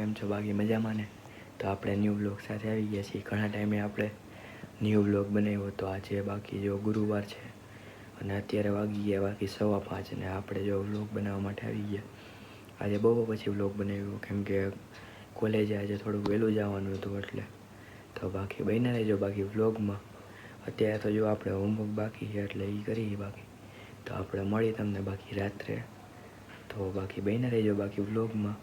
કેમ છો? બાકી મજામાં ને? તો આપણે ન્યૂ બ્લોગ સાથે આવી ગયા છીએ. ઘણા ટાઈમે આપણે ન્યૂ બ્લોગ બનાવ્યો તો આજે બાકી જો ગુરુવાર છે અને અત્યારે વાગી ગયા બાકી 5:15 અને આપણે જો બ્લોગ બનાવવા માટે આવી ગયા. આજે બહુ પછી બ્લોગ બનાવ્યો કેમ કે કોલેજે આજે થોડુંક વહેલું જવાનું હતું એટલે. તો બાકી બન્યા રહેજો બાકી વ્લોગમાં. અત્યારે તો જો આપણે હોમવર્ક બાકી છે એટલે એ કરીએ બાકી. તો આપણે મળી તમને બાકી રાત્રે. તો બાકી બન્યા રહેજો બાકી વ્લોગમાં.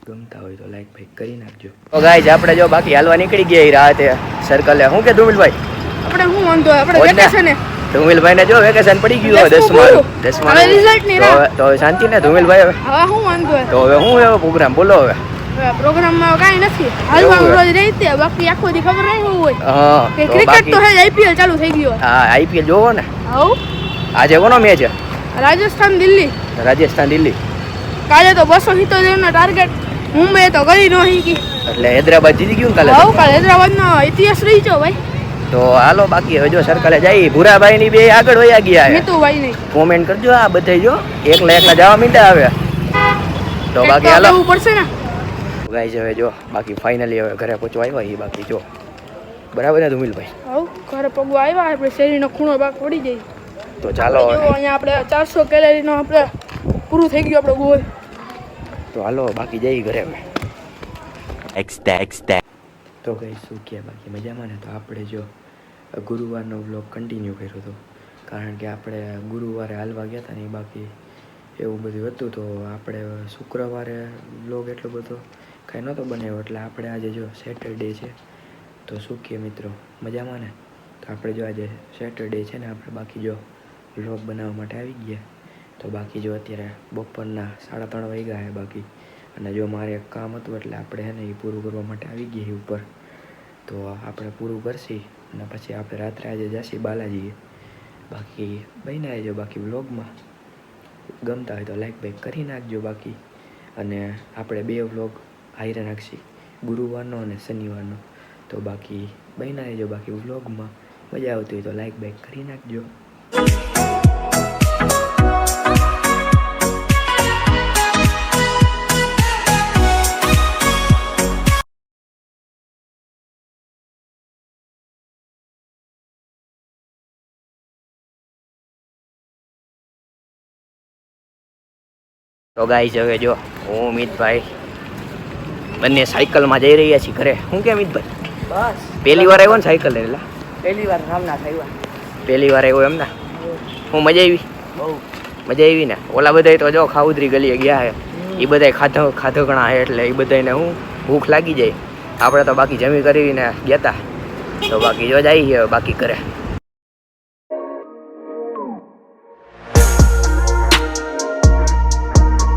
ગમતા હોય તો લાઈક ભાઈ કરી નાખજો. તો ગાઈઝ આપણે જો બાકી હાલવા નીકળી ગયા રાતે સર્કલે. શું કે ધુમિલભાઈ? આપણે શું વાંધો આપણે વેકેશન ધુમિલભાઈ ને જો વેકેશન પડી ગયું 10માં રિઝલ્ટ ની તો હવે શાંતિ ને ધુમિલભાઈ? હવે શું વાંધો તો હવે શું એવો પ્રોગ્રામ બોલો? હવે પ્રોગ્રામમાં કાંઈ નથી, હાલવાનું રોજ રહી બાકી આખો દી ખબર નહીં શું હોય. હા કે ક્રિકેટ તો હે આઈપીએલ ચાલુ થઈ ગયો. હા આઈપીએલ જોવો ને. હાઉ આજે કોનો મેચ છે? રાજસ્થાન દિલ્હી. રાજસ્થાન દિલ્હી. કાલે તો 277 નો ટાર્ગેટ મુંબઈ તો કરી ન શીખી એટલે હૈદરાબાદ જીતી ગયું કાલે. હાઉ કાલે હૈદરાબાદનો ઇતિહાસ રહી ગયો ભાઈ. તો હાલો બાકી હવે જો સર્કલે જઈ. ભૂરાભાઈ ની બે આગળ વયા ગયા. મિતુભાઈ ની કોમેન્ટ કરજો. આ બધા જો એકલા જવા મીંડા આવે તો બાકી હાલો પડશે ને ગાઈસ. હવે જો બાકી ફાઇનલી હવે ઘરે પહોંચવા આવ્યા એ બાકી જો બરાબર ને ધુમિલભાઈ? હાઉ ઘરે પગવા આવ્યા. આપણે શરીરનો ખૂણો ભાગ પડી જાય તો ચાલો અહીંયા આપણે 400 કેલરીનો આપણે પૂરું થઈ ગયું આપણો ગોલ. તો હાલો બાકી જઈ ઘરે હવે. તો ગઈ શું કે બાકી મજામાં ને? તો આપણે જો ગુરુવારનો વ્લોગ કન્ટિન્યુ કર્યો હતો કારણ કે આપણે ગુરુવારે હાલવા ગયા હતા ને બાકી એવું બધું હતું. તો આપણે શુક્રવારે વ્લોગ એટલો બધો કાંઈ નહોતો બનાવ્યો એટલે આપણે આજે જો સેટરડે છે તો શું કે મિત્રો મજામાં ને? તો આપણે જો આજે સેટરડે છે ને આપણે બાકી જો વ્લોગ બનાવવા માટે આવી ગયા. તો બાકી જો અત્યારે બપોરના 3:30 વાગ્યા છે બાકી. અને જો મારે એક કામ હતું એટલે આપણે હે ને એ પૂરું કરવા માટે આવી ગયા ઉપર. તો આપણે પૂરું કરશી અને પછી આપણે રાત્રે આજે જઈશું બાલાજીએ. બાકી બન્યા રહેજો બાકી વ્લોગમાં. ગમતા હોય તો લાઈક બાઈક કરી નાખજો બાકી. અને આપણે 2 વ્લોગ હાઈરે નાખશી, ગુરુવારનો અને શનિવારનો. તો બાકી બન્યા રહેજો બાકી વ્લોગમાં. મજા આવતી હોય તો લાઈક બાઈક કરી નાખજો. તો ગાઈસ હવે જો હું મિતભાઈ બંને સાયકલમાં જઈ રહ્યા છીએ ઘરે. શું કે મિતભાઈ? બસ પહેલી વાર આવ્યો ને સાયકલ એટલે? પહેલી વાર રામનાથ આવ્યા. પહેલી વાર આવ્યો એમ ને? હું મજા આવી? બહુ મજા આવી ને? ઓલા બધાય તો જો ખાઉદરી ગલીએ ગયા હે એ બધાય ખાધકણા હે એટલે એ બધાને હું ભૂખ લાગી જાય. આપણે તો બાકી જમી કરીને ગયા હતા. તો બાકી જો જાય બાકી કરે